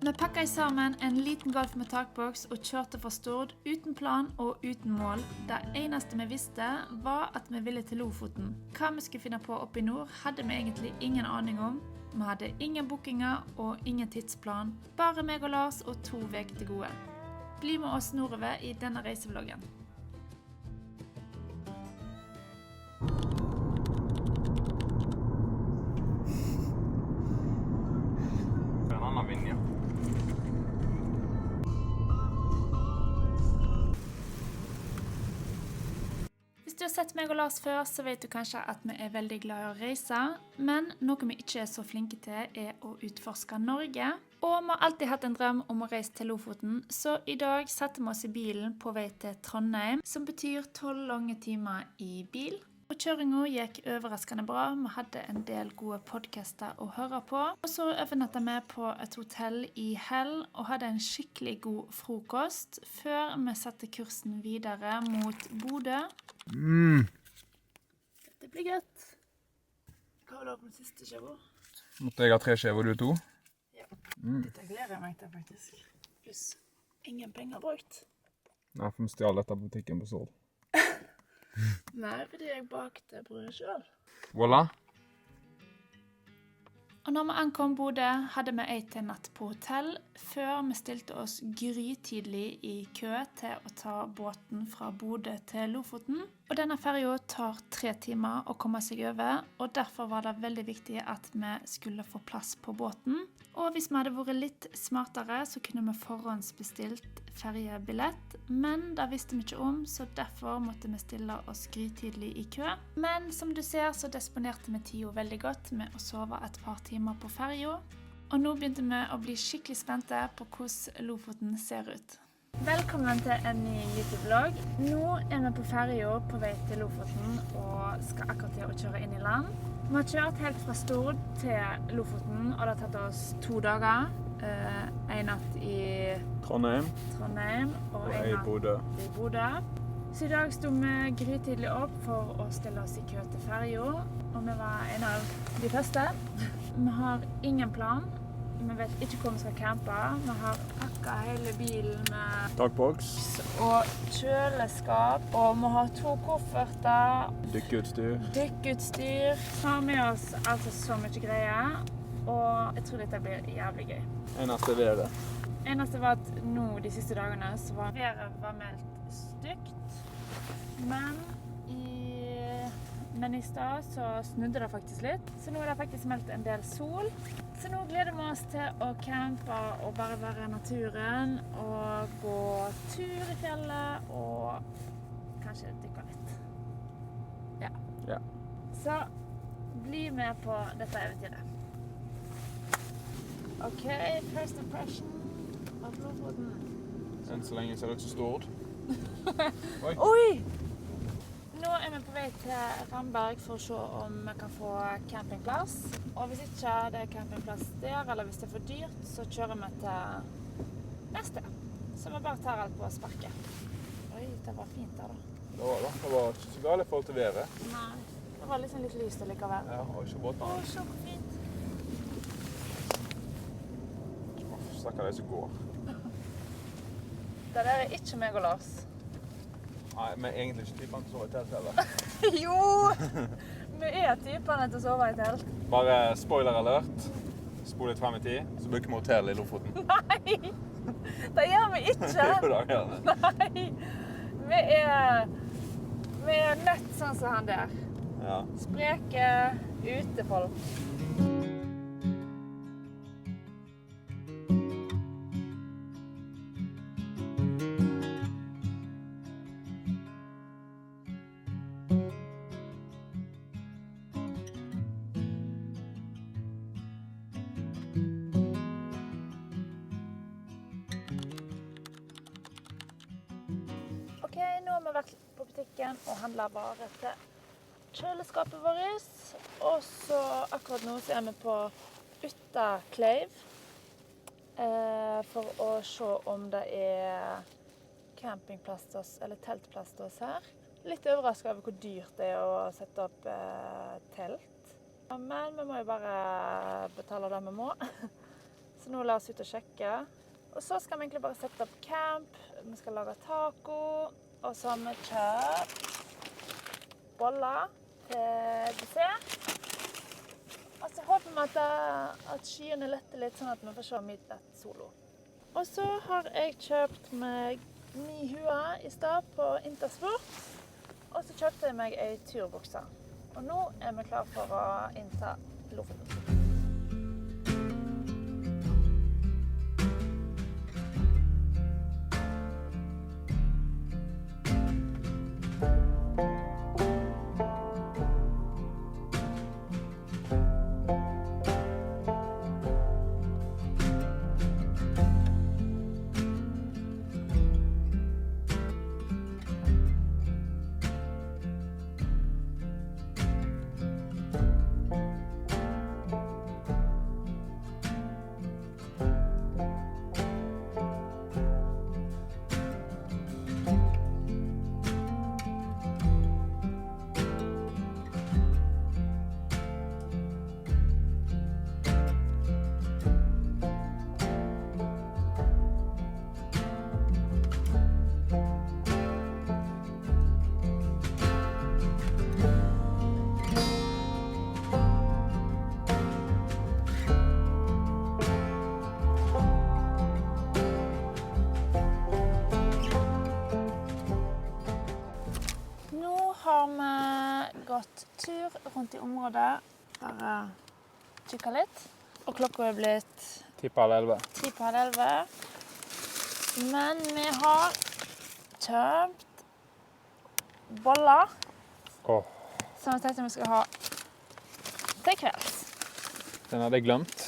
Vi pakket sammen en liten Golf med takboks og kjørte fra Stord uten plan og uten mål. Det eneste vi visste var at vi ville til Lofoten. Hva vi skulle finne på oppe i nord hadde vi egentlig ingen aning om. Vi hadde ingen bookinger og ingen tidsplan. Bare meg og Lars og 2 veker til gode. Bli med oss nordover i denne reisevloggen. Det er en annen vind, ja. Hvis du har sett meg og Lars før, så vet du kanskje at vi er veldig glad i å reise, men noe vi ikke er så flinke til er å utforske Norge. Og vi har alltid hatt en drøm om å reise til Lofoten, så i dag satte vi oss i bilen på vei til Trondheim, som betyr 12 lange timer i bil. Og kjøringen gikk overraskende bra. Vi hadde en del gode podcaster å høre på. Og så overnattet vi på et hotell i Hell og hadde en skikkelig god frokost før vi satte kursen videre mot Bodø. Dette blir godt. Hva var det på den siste skjevo? Måtte jeg ha 3 skjever, du 2? Ja, dette gleder jeg meg til faktisk. Pluss ingen penger brukt. Nei, for vi stjal dette på butikken på Stord. Nei, fordi jeg bakte brød selv. Voilà. Og når vi ankom Bodø, hadde vi en til natt på hotell, før vi stilte oss grytidlig i kø til å ta båten fra Bodø til Lofoten. Og denne ferien tar 3 timer å komme seg over, og derfor var det veldig viktig at vi skulle få plass på båten. Og hvis vi hadde vært litt smartere, så kunne vi forhåndsbestilt feriebillett, men det visste vi ikke om, så derfor måtte vi stille oss grytidlig i kø. Men som du ser, så disponerte vi tiden veldig godt med å sove et par timer på ferien. Og nå begynte vi å bli skikkelig spente på hvordan Lofoten ser ut. Velkommen til en ny YouTube-vlogg. Nå er vi på ferien på vei til Lofoten og skal akkurat til å kjøre inn i land. Vi har kjørt helt fra Stord til Lofoten, og det har tatt oss 2 dager. En natt i Trondheim og og en i natt Bodø. i Bodø. Så i dag stod vi grytidlig opp for å stille oss i kø til ferien, og vi var en av de første. Vi har ingen plan. Vi vet ikke hvor vi skal campe. Vi har pakket hele bilen med Takboks, og kjøleskap, og vi har 2 kofferter, dykkeutstyr. dykkeutstyr. Vi har med oss altså så mye greier, og jeg tror dette blir jævlig gøy. Eneste været. Eneste var at nå de siste dagene så var været meldt stygt, men i stad så snudde det faktisk litt, så nå er det faktisk meldt en del sol. Så nå gleder vi oss til å campe og bare være i naturen og gå tur i fjellet og kanskje dykke litt. Ja. Så bli med på dette eventyret. Ok, first impression av Lofoten. Enn så lenge ser det ut som Stord. Oi! Nå er vi på vei til Ramberg for å se om vi kan få campingplass. Og hvis ikke det er campingplass der, eller hvis det er for dyrt, så kjører vi til neste. Så vi bare tar alt på sparket. Oi, det var fint der da. Det var ikke så galt i forhold til været. Nei, det var liksom litt lyst likevel. Ja, og ikke båten. Å, så fint. Stakker de som går. Det der er ikke meg og Lars. Nei, vi er egentlig ikke typen til å sove i telt heller. Jo! Vi er typene til å sove i telt. Bare spoiler alert. Spol litt frem i tid, så booker vi hotell i Lofoten. Nei! Det gjør vi ikke! Jo, da gjør det. Nei! Vi er nødt sånn som han der. Ja. Spreke utefolk. Ok, nå har vi vært på butikken og handlet varer til kjøleskapet vårt. Og så akkurat nå så er vi på Utta Kleiv for å se om det er campingplass til oss, eller teltplass til oss her. Litt overrasket over hvor dyrt det er å sette opp telt. Men vi må jo bare betale det vi må. Så nå la oss ut og sjekke. Og så skal vi egentlig bare sette opp camp. Vi skal lage taco. Og så har vi kjøpt boller til dessert. Og så håper vi at skyene letter litt, sånn at vi får se midnatt solo. Og så har jeg kjøpt meg ny hue i stad på Intersport. Og så kjøpte jeg meg en turbukse. Og nå er vi klar for å innta Lofoten. Har vi gått tur rundt i området, bare kikket litt. Og klokka er blitt 10:30. Men vi har kjøpt boller, som jeg tenkte vi skal ha til kvelds. Den hadde jeg glemt.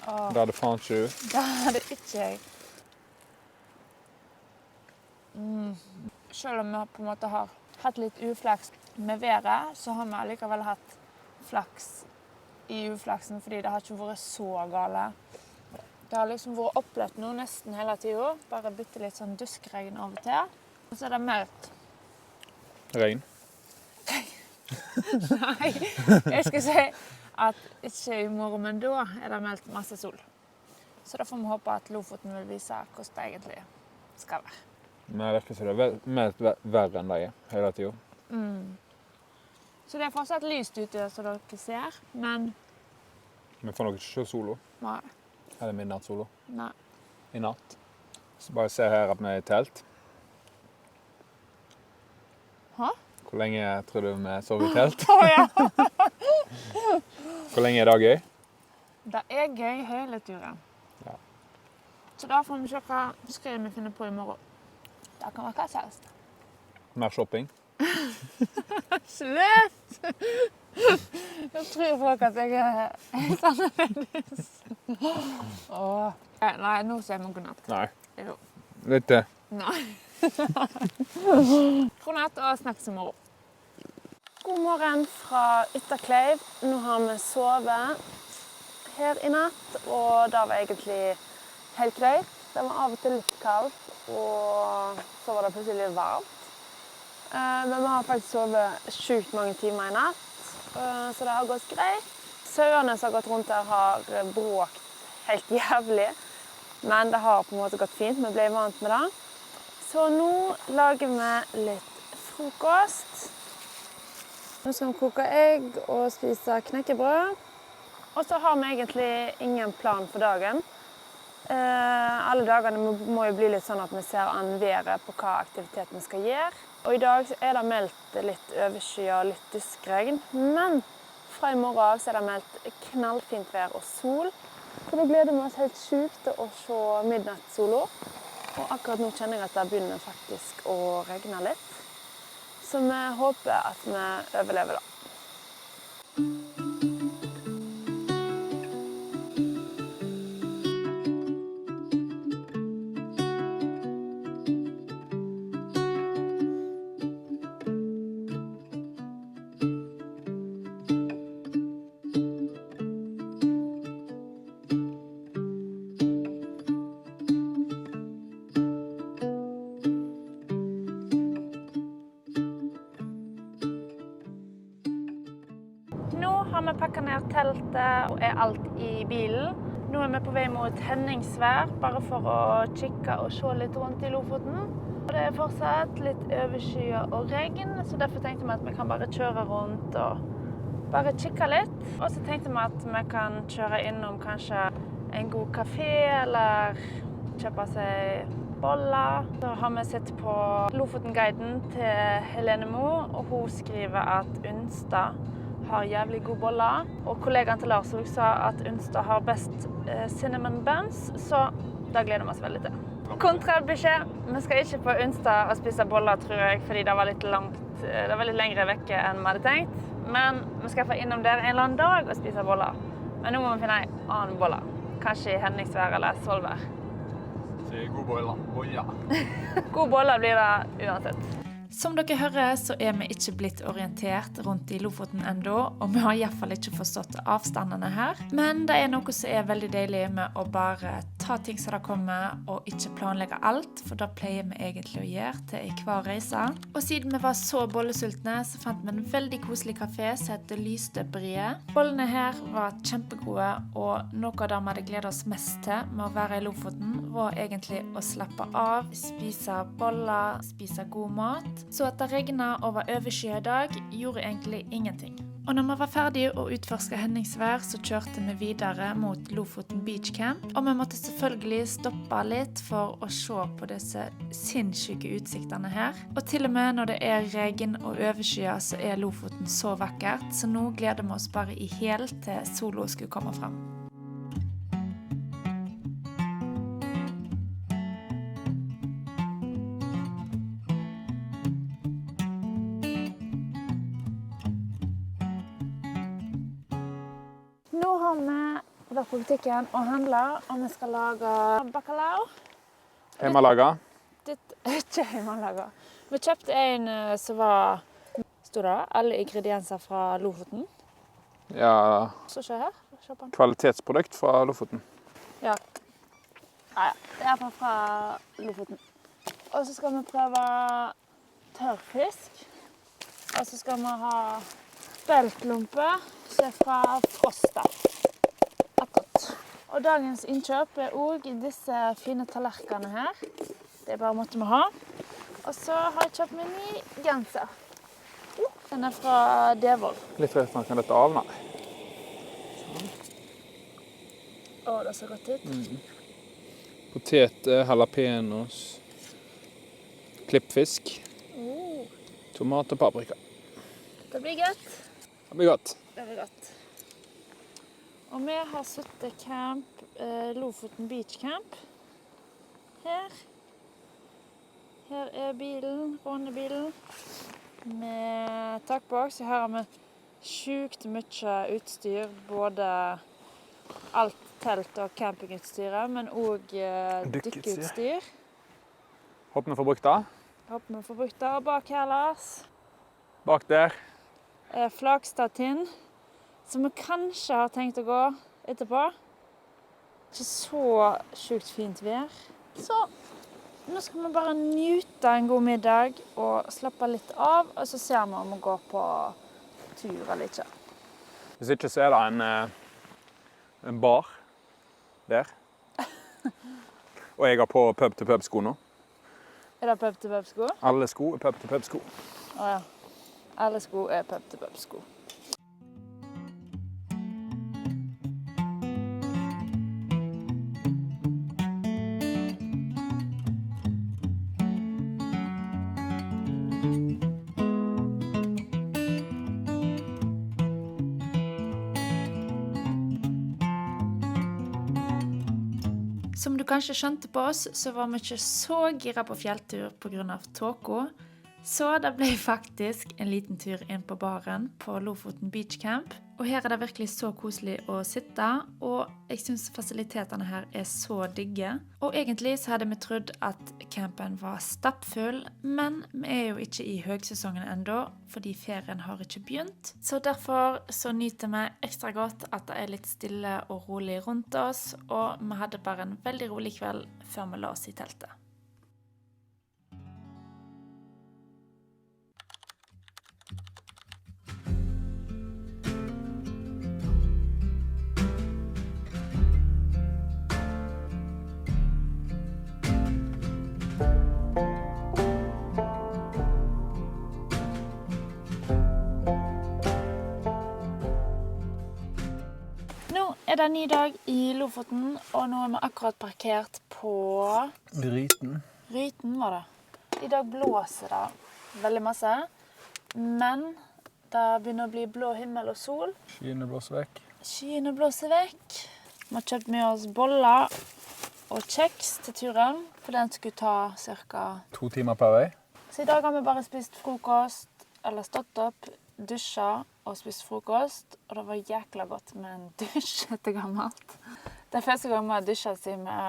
Det hadde faen ikke du. Det hadde ikke jeg. Selv om vi på en måte har hatt litt uflaks med været, så har vi allikevel hatt flaks i uflaksen, fordi det har ikke vært så gale. Det har liksom vært oppløpt nå nesten hele tiden, bare bytte litt sånn duskregn over til. Og så er det meldt. Regn? Nei, jeg skal si at ikke i morgen, men da er det meldt masse sol. Så da får vi håpe at Lofoten vil vise hvordan det egentlig skal være. Men det virker som det er meldt verre enn det hele tiden. Så det er fortsatt lyst ute, som dere ser, men... Vi får nok ikke se solo. Nei. Eller midnattssolo. Nei. I natt. Så bare se her at vi er i telt. Hæ? Hvor lenge tror du vi sover i telt? Ja. Hvor lenge er det gøy? Det er gøy hele turen. Ja. Så da får vi se hva skrev vi finner på i morgen. Det kan være hva som helst. Mer shopping? Slutt! Jeg tror folk at jeg er helt annerledes. Nei, nå sier vi godnatt. Nei. Jo. Litt til. Nei. Godnatt og snakkes i morgen. God morgen fra Ytterkleiv. Nå har vi sovet her i natt, og det var egentlig helt greit. Det var av og til litt kaldt, og så var det plutselig litt varmt. Men vi har faktisk sovet sjukt mange timer i natt, så det har gått greit. Sauene som har gått rundt her har bråkt helt jævlig, men det har på en måte gått fint. Vi ble vant med det. Så nå lager vi litt frokost. Nå skal vi koke egg og spise knekkebrød. Og så har vi egentlig ingen plan for dagen. Alle dagene må jo bli litt sånn at vi ser an været på hva aktivitet vi skal gjøre. Og i dag er det meldt litt overskyet og litt duskregn, men fra i morgen av så er det meldt knallfint vær og sol. Så da gleder vi oss helt sjukt til å se midnattssolo. Og akkurat nå kjenner jeg at det begynner faktisk å regne litt. Så vi håper at vi overlever da. Nå har vi pakket ned teltet og er alt i bilen. Nå er vi på vei mot Henningsvær, bare for å kikke og se litt rundt i Lofoten. Og det er fortsatt litt overskyet og regn, så derfor tenkte vi at vi kan bare kjøre rundt og bare kikke litt. Og så tenkte vi at vi kan kjøre innom kanskje en god kafé, eller kjøpe seg boller. Så har vi sett på Lofoten-guiden til Helene Mo, og hun skriver at Unstad har jævlig gode boller. Og kollegaen til Lars sa at Unstad har best cinnamon buns, så da gleder vi oss veldig til. Kontrabeskjed. Vi skal ikke på Unstad og spise boller, tror jeg, fordi det var litt lengre vekke enn vi hadde tenkt. Men vi skal få innom der en eller annen dag og spise boller. Men nå må vi finne en annen boller. Kanskje i Henningsvær eller Svolvær. Så god boller. God boller blir det uansett. Som dere hører, så er vi ikke blitt orientert rundt i Lofoten enda, og vi har i hvert fall ikke forstått avstandene her. Men det er noe som er veldig deilig med å bare ta ting som det kommer, og ikke planlegge alt, for det pleier vi egentlig å gjøre til i hver reise. Og siden vi var så bollesultne, så fant vi en veldig koselig kafé som heter Lysstøperiet. Bollene her var kjempegode, og noe av det vi hadde gledet oss mest til med å være i Lofoten, var egentlig å slappe av, spise boller, spise god mat. Så at det regnet og var overskyet i dag, gjorde egentlig ingenting. Og når vi var ferdige å utforske Henningsvær, så kjørte vi videre mot Lofoten Beach Camp. Og vi måtte selvfølgelig stoppe litt for å se på disse sinnssyke utsiktene her. Og til og med når det er regn og overskyet, så er Lofoten så vakkert. Så nå gleder vi oss bare i hel til sola skulle komme frem. Nå har vi vært på butikken og handlet, og vi skal lage bacalao. Hjemmelaga. Ikke hjemmelaga. Vi kjøpte en som var, stod det, alle ingredienser fra Lofoten. Ja, Så se her, se på den. kvalitetsprodukt fra Lofoten. Ja. Ja, det er fra Lofoten. Og så skal vi prøve tørrfisk. Og så skal vi ha beltlompe, som er fra Frosta. Akkurat. Og dagens innkjøp er også disse fine tallerkene her. Det bare måtte vi ha. Og så har jeg kjøpt meg en ny genser. Den er fra Devold. Litt rett kan dette av, nei. Å, det ser godt ut. Poteter, jalapenos, klippfisk, tomat og paprika. Det blir godt. Det blir godt. Det blir godt. Og vi har sittet camp, Lofoten Beach Camp. Her. Her er bilen, rånebilen, med takboks. Her har vi sjukt mye utstyr, både alt telt- og campingutstyret, men også dykkeutstyr. Håper vi får brukt det. Håper vi får brukt det. Og bak her, Lars, Bak der. er Flagstad-tind, som vi kanskje har tenkt å gå etterpå. Ikke så sjukt fint vær. Så nå skal vi bare nyte en god middag og slappe litt av, og så ser vi om vi går på tur eller ikke. Hvis ikke så er det en bar der. Og jeg har på pub-til-pub-sko nå. Er det pub-til-pub-sko? Alle sko er pub-til-pub-sko. Åja. Alle sko er pub-til-pub-sko. Som du kanskje skjønte på oss, så var vi ikke så gira på fjelltur på grunn av tåka. Så det ble faktisk en liten tur inn på baren på Lofoten Beach Camp. Og her er det virkelig så koselig å sitte, og jeg synes fasilitetene her er så digge. Og egentlig så hadde vi trodd at campen var stappfull, men vi er jo ikke i høgsesongen enda, fordi ferien har ikke begynt. Så derfor så nyter vi ekstra godt at det er litt stille og rolig rundt oss, og vi hadde bare en veldig rolig kveld før vi la oss i teltet. er det en ny dag i Lofoten, og nå er vi akkurat parkert på Ryten. Ryten, var det. I dag blåser det veldig masse, men det begynner å bli blå himmel og sol. Skyene blåser vekk. Skyene blåser vekk. Vi har kjøpt med oss boller og kjeks til turen, for den skulle ta ca. 2 timer per vei. Så i dag har vi bare spist frokost, eller stått opp, dusja og spist frokost, og det var jækla godt med en dusj etter gammelt. Det er første gang vi har dusjet siden vi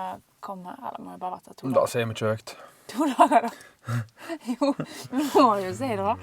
kom her, eller må jo bare vært her 2 dager. Da sier vi ikke høyt. 2 dager da. Jo, vi må jo si det da.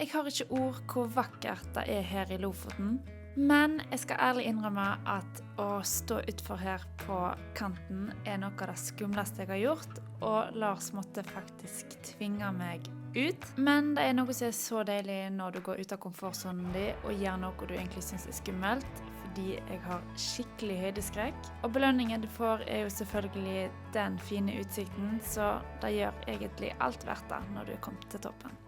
Jeg har ikke ord hvor vakkert det er her i Lofoten, men jeg skal ærlig innrømme at å stå utfor her på kanten er noe av det skumleste jeg har gjort, og Lars måtte faktisk tvinge meg ut. Men det er noe som er så deilig når du går ut av komfortzonen din og gjør noe du egentlig synes er skummelt, fordi jeg har skikkelig høydeskrekk. Og belønningen du får er jo selvfølgelig den fine utsikten, så det gjør egentlig alt verdt det når du er kommet til toppen.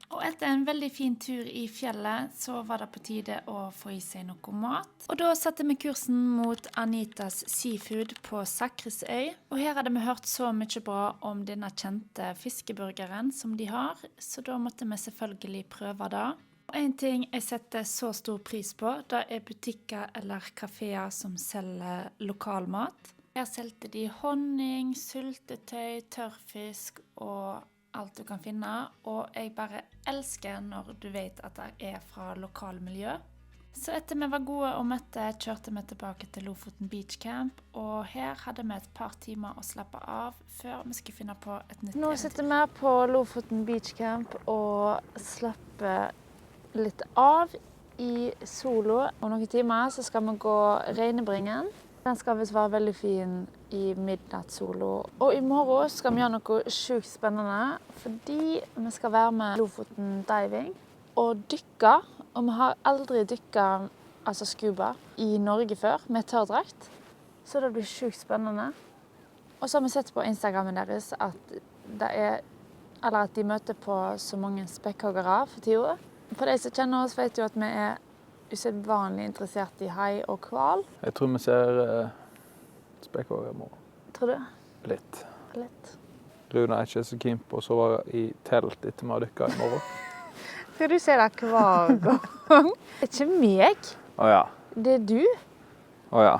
Og etter en veldig fin tur i fjellet, så var det på tide å få i seg noe mat. Og da satte vi kursen mot Anitas Seafood på Sakrisøy. Og her hadde vi hørt så mye bra om denne kjente fiskeburgeren som de har, så da måtte vi selvfølgelig prøve det. Og en ting jeg setter så stor pris på, det er butikker eller kaféer som selger lokalmat. Her selgte de honning, syltetøy, tørrfisk og alt du kan finne, og jeg bare elsker når du vet at det er fra lokalmiljø. Så etter vi var gode og mette, kjørte vi tilbake til Lofoten Beach Camp, og her hadde vi et par timer å slappe av før vi skulle finne på et nytt Nå sitter vi på Lofoten Beach Camp og slapper litt av i solo. Om noen timer så skal vi gå Reinebringen. Den skal visst være veldig fin i midnattssolo. Og i morgen skal vi gjøre noe sjukt spennende, fordi vi skal være med Lofoten Diving og dykke. Og vi har aldri dykket, altså scuba, i Norge før med tørrdrakt. Så det blir sjukt spennende. Og så har vi sett på Instagrammen deres at de møter på så mange spekkhoggere for tiden. For de som kjenner oss vet jo at vi er usedvanlig interessert i hai og hval. Jeg tror vi ser spekkhogger i morgen. Tror du? Litt. Litt. Rune er ikke så keen på å sove i telt etter vi har dykket i morgen. Skal du si det hver gang? Det er ikke meg. Åja. Det er du. Åja.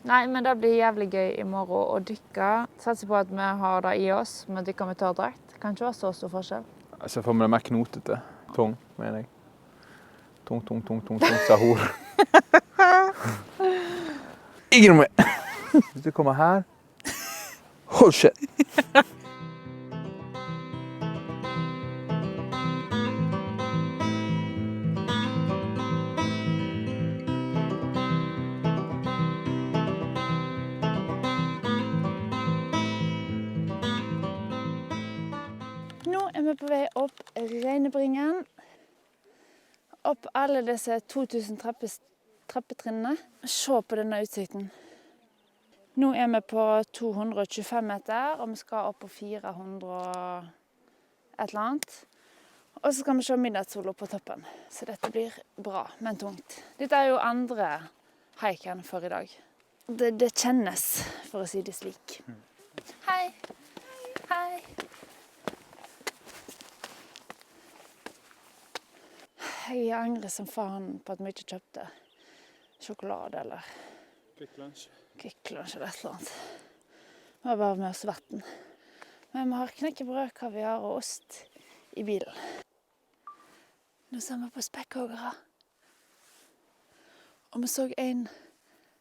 Nei, men det blir jævlig gøy i morgen å dykke. Satser på at vi har det i oss med å dykke med tørrdrakt. Kan ikke være så stor forskjell. Jeg ser for meg det mer knotete. Tung, mener jeg. Tung, sa hor. Ikke noe mer. Hvis du kommer her, hold shit. Nå er vi på vei opp Reinebringen. Opp alle disse 2000 trappetrinnene. Se på denne utsikten. Nå er vi på 225 meter, og vi skal opp på 400 og et eller annet. Og så skal vi se midnattssolo på toppen. Så dette blir bra, men tungt. Dette er jo andre hiken for i dag. Det kjennes, for å si det slik. Hei! Hei! Jeg angrer som faen på at vi ikke kjøpte sjokolade eller Kvikk Lunsj eller et eller annet. Vi har bare med oss vann. Men vi har knekkebrød, kaviar og ost i bilen. Nå ser vi på spekkhoggere. Og vi så en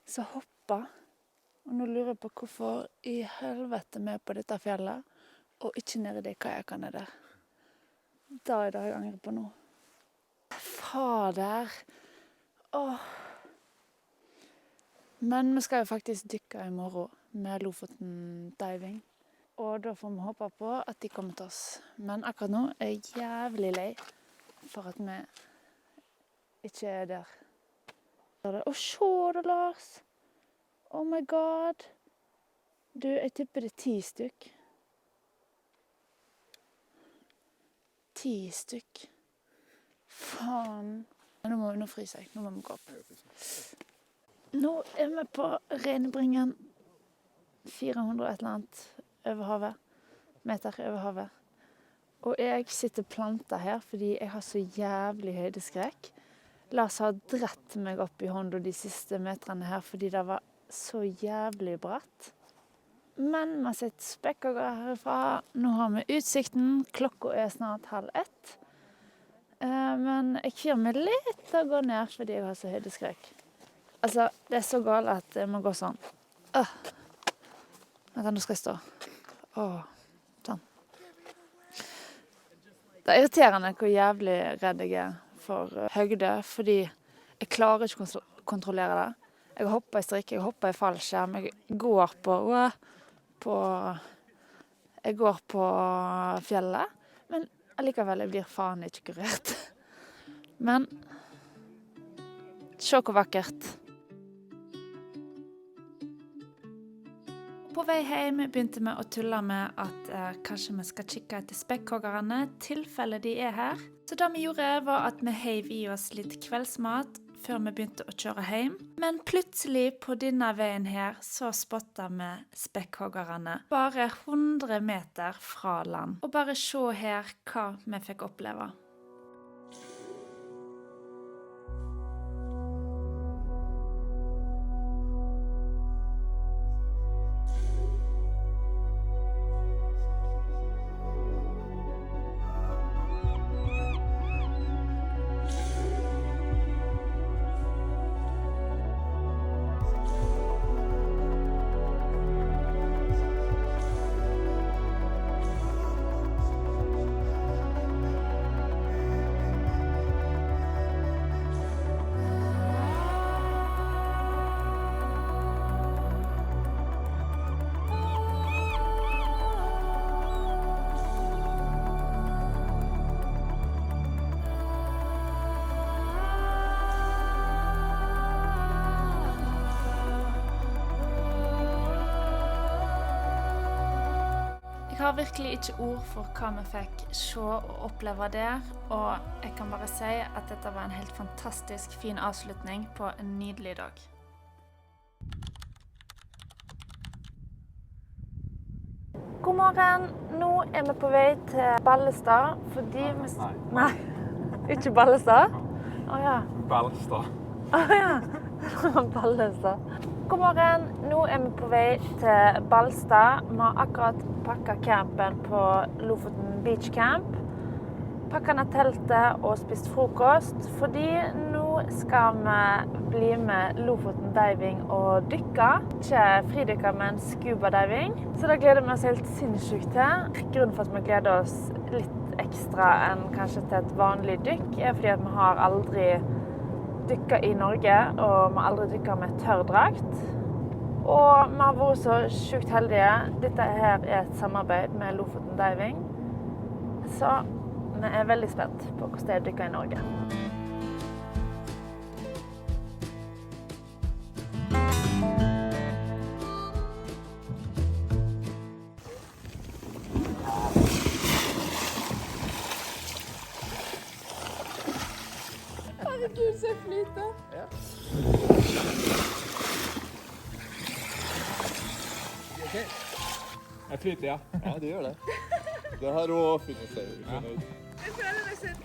som hoppet. Og nå lurer jeg på hvorfor i helvete vi er på dette fjellet, og ikke nede i de kajakkene der. Det er det jeg angrer på nå. ha der. Åh. Men vi skal jo faktisk dykke i morgen med Lofoten Diving. Og da får vi håpe på at de kommer til oss. Men akkurat nå er jeg jævlig lei for at vi ikke er der. Å, se da, Lars! Oh my god! Du, jeg tipper det 10 stykk. 10 stykk. Faen. Nå fryser jeg. Nå må vi gå opp. Nå er vi på Reinebringen. 400 et eller annet over havet. Meter over havet. Og jeg sitter planta her fordi jeg har så jævlig høydeskrekk. Lars har dratt meg opp i hånda de siste meterne her fordi det var så jævlig bratt. Men vi har sett spekkhogger herifra. Nå har vi utsikten. Klokka er snart 12:30. Men jeg kvier meg litt å gå ned fordi jeg har så høydeskrekk. Altså, det er så galt at jeg må gå sånn. Vent, nå skal jeg stå. Sånn. Det er irriterende hvor jævlig redd jeg er for høyde, fordi jeg klarer ikke å kontrollere det. Jeg hopper i strikk, jeg hopper i fallskjerm, jeg går på fjellet, men allikevel jeg blir faen ikke kurert. Men se hvor vakkert. På vei hjem begynte vi å tulle med at kanskje vi skal kikke etter spekkhoggerne, tilfelle de er her. Så det vi gjorde var at vi heiv i oss litt kveldsmat før vi begynte å kjøre hjem. Men plutselig på denne veien her så spottet vi spekkhoggerne bare 100 meter fra land. Og bare se her hva vi fikk oppleve. Jeg har virkelig ikke ord for hva vi fikk se og oppleve der, og jeg kan bare si at dette var en helt fantastisk fin avslutning på en nydelig dag. God morgen, nå er vi på vei til Ballestad, fordi vi... Nei, ikke Ballestad? Åja. Ballestad. Åja, Ballestad. God morgen, nå er vi på vei til Ballestad. Vi har akkurat pakket campen på Lofoten Beach Camp. Pakket ned teltet og spist frokost, fordi nå skal vi bli med Lofoten Diving og dykke. Ikke fridykke, men scuba diving. Så da gleder vi oss helt sinnssykt til. Grunnen for at vi gleder oss litt ekstra enn kanskje til et vanlig dykk, er fordi at vi har aldri dykket i Norge, og vi har aldri dykket med tørrdrakt. Og vi har vært så sjukt heldige. Dette her er et samarbeid med Lofoten Diving. Så vi er veldig spent på hvordan det er å dykke i Norge. Herregud, se flyter! Ja. Okay. Jeg flyter, ja. Ja, det gjør det. Det har også funnet seg. Jeg føler meg så ut.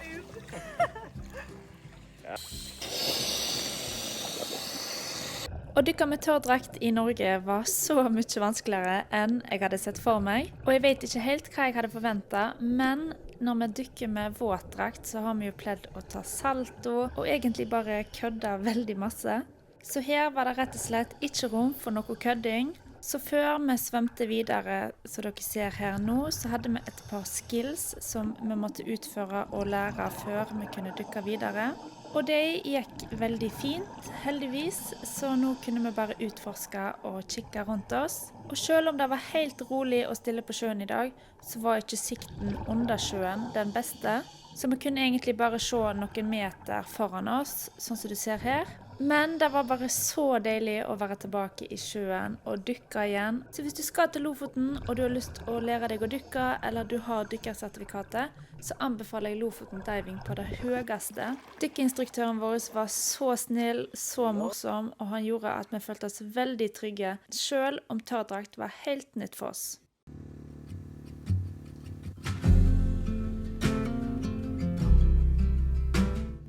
Å dykke med tørrdrakt i Norge var så mye vanskeligere enn jeg hadde sett for meg. Og jeg vet ikke helt hva jeg hadde forventet, men når vi dykker med våtdrakt, så har vi jo pledd å ta salto, og egentlig bare kødde veldig masse. Så her var det rett og slett ikke rom for noe kødding. Så før vi svømte videre, som dere ser her nå, så hadde vi et par skills som vi måtte utføre og lære før vi kunne dykke videre. Og det gikk veldig fint, heldigvis, så nå kunne vi bare utforske og kikke rundt oss. Og selv om det var helt rolig og stille på sjøen i dag, så var ikke sikten under sjøen den beste. Så vi kunne egentlig bare se noen meter foran oss, sånn som du ser her. Men det var bare så deilig å være tilbake i sjøen og dykke igjen. Så hvis du skal til Lofoten og du har lyst å lære deg å dykke, eller du har dykkersertifikatet, så anbefaler jeg Lofoten Diving på det høyeste. Dykkeinstruktøren vår var så snill, så morsom, og han gjorde at vi følte oss veldig trygge, selv om tørrdrakt var helt nytt for oss.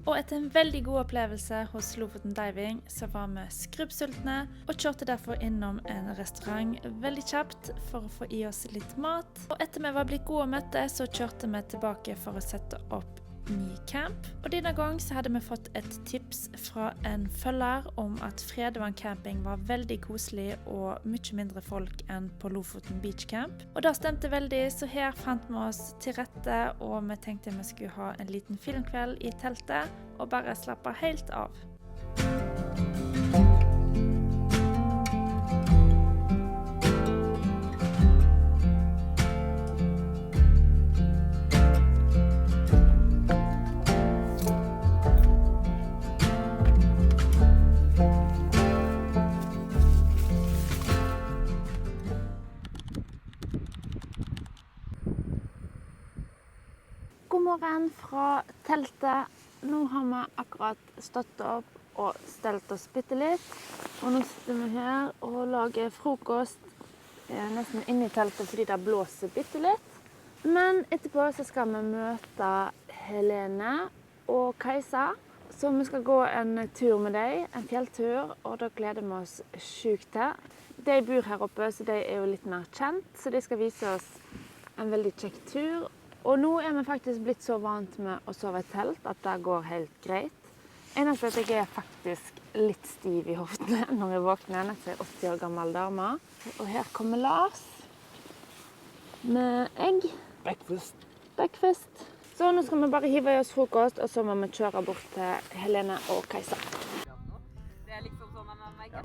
Og etter en veldig god opplevelse hos Lofoten Diving, så var vi skrubbsultne og kjørte derfor innom en restaurant veldig kjapt for å få i oss litt mat. Og etter vi var blitt gode og møtte, så kjørte vi tilbake for å sette opp ny camp. Og denne gang så hadde vi fått et tips fra en følger om at Fredvann camping var veldig koselig og mye mindre folk enn på Lofoten Beach Camp. Og det stemte veldig, så her fant vi oss til rette, og vi tenkte vi skulle ha en liten filmkveld i teltet og bare slappe helt av. God morgen fra teltet. Nå har vi akkurat stått opp og stelt oss bitte litt. Og nå sitter vi her og lager frokost nesten inne i teltet fordi det blåser bitte litt. Men etterpå så skal vi møte Helene og Kajsa. Så vi skal gå en tur med dem, en fjelltur, og da gleder vi oss sjukt til. De bor her oppe, så de er jo litt mer kjent, så de skal vise oss en veldig kjekk tur. Og nå er vi faktisk blitt så vant med å sove i telt at det går helt greit. Eneste at jeg er faktisk litt stiv i hoftene når jeg våkner, etter 80 år gammel dame. Og her kommer Lars med egg. Breakfast. Så nå skal vi bare hive i oss frokost, og så må vi kjøre bort til Helene og Kajsa. Det er liksom sånn at man merker.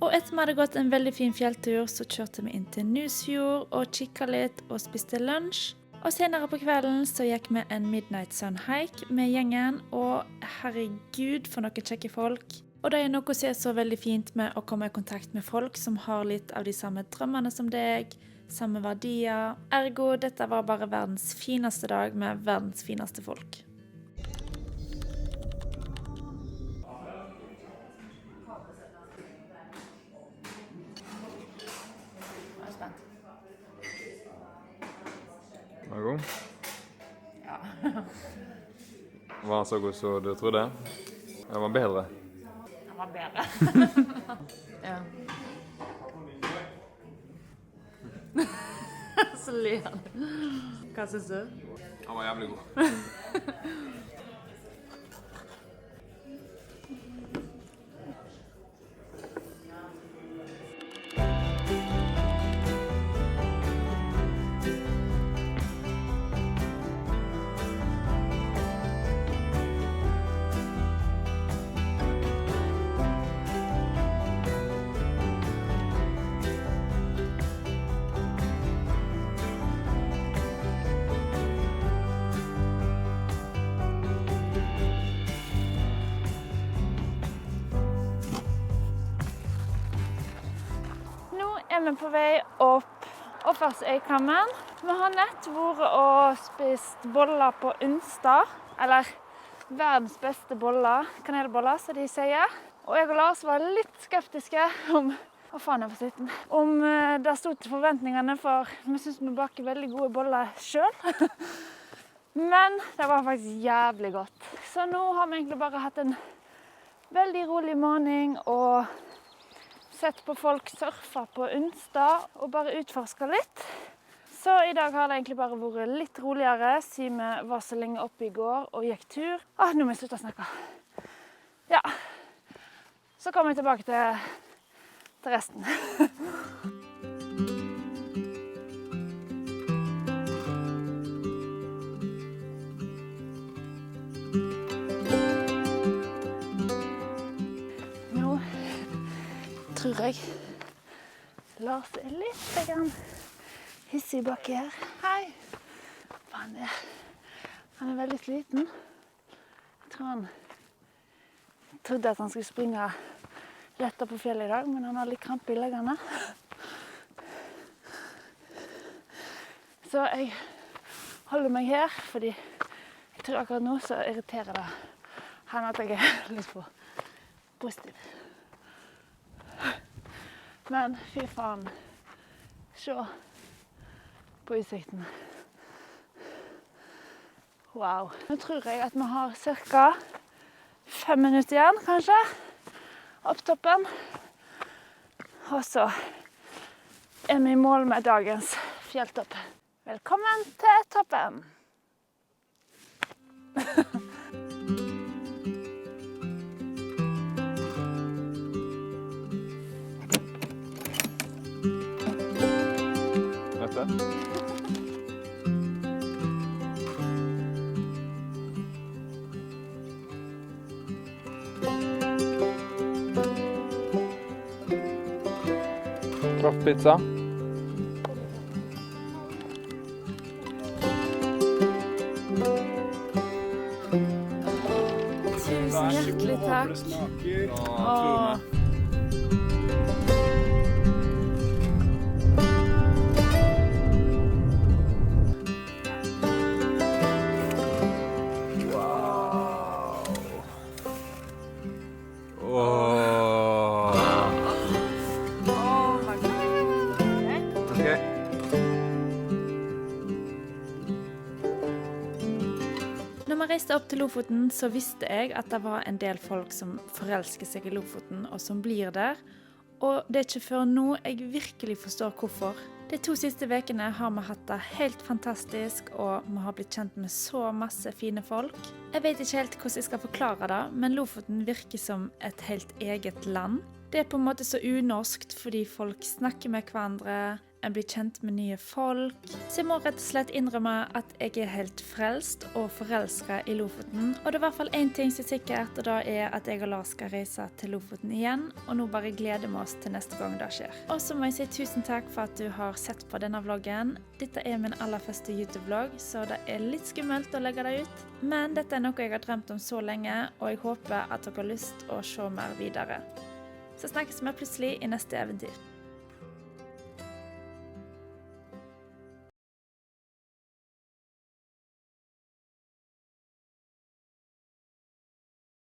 Og etter vi hadde gått en veldig fin fjelltur, så kjørte vi inn til Nusfjord og kikket litt og spiste lunsj. Og senere på kvelden så gikk vi en Midnight Sun Hike med gjengen, og herregud for noen kjekke folk. Og det er noe som er så veldig fint med å komme i kontakt med folk som har litt av de samme drømmene som deg, samme verdier. Ergo, dette var bare verdens fineste dag med verdens fineste folk. Var det god? Ja. Var han så god som du trodde? Det var bedre. Det var bedre. Ja. Så ler han. Hva synes du? Han var jævlig god. Er vi på vei opp Offersøykammen. Vi har nett vært og spist boller på Unstad, eller verdens beste boller, kanelboller, som de sier. Og jeg og Lars var litt skeptiske om det stod til forventningene, for vi synes vi baker veldig gode boller selv. Men det var faktisk jævlig godt. Så nå har vi egentlig bare hatt en veldig rolig morgen og sett på folk surfe på Unstad og bare utforske litt. Så i dag har det egentlig bare vært litt roligere, siden vi var så lenge oppe i går og gikk tur. Nå må jeg slutte å snakke. Ja, så kommer jeg tilbake til resten. tror jeg Lars er litt hissig baki her. Hei! Han er veldig sliten. Jeg tror han trodde at han skulle springe lettere på fjellet i dag, men han har litt krampe i leggene. Så jeg holder meg her, fordi jeg tror akkurat nå så irriterer det han at jeg er litt for positiv. Men fy faen, se på utsikten. Wow. Nå tror jeg at vi har ca. 5 minutter igjen, kanskje, opp toppen. Og så er vi i mål med dagens fjelltopp. Velkommen til toppen! Kraftpizza. Tusen hjertelig takk. Åh. Når vi reiste opp til Lofoten, så visste jeg at det var en del folk som forelsker seg i Lofoten, og som blir der. Og det er ikke før nå jeg virkelig forstår hvorfor. De 2 siste ukene har vi hatt det helt fantastisk, og vi har blitt kjent med så masse fine folk. Jeg vet ikke helt hvordan jeg skal forklare det, men Lofoten virker som et helt eget land. Det er på en måte så unorskt, fordi folk snakker med hverandre, en blir kjent med nye folk. Så jeg må rett og slett innrømme at jeg er helt frelst og forelsket i Lofoten. Og det er i hvert fall en ting som er sikkert, og det er at jeg og Lars skal reise til Lofoten igjen. Og nå bare gleder vi oss til neste gang det skjer. Og så må jeg si tusen takk for at du har sett på denne vloggen. Dette er min aller første YouTube-vlogg, så det er litt skummelt å legge det ut. Men dette er noe jeg har drømt om så lenge, og jeg håper at dere har lyst å se mer videre. Så snakkes vi plutselig i neste eventyr.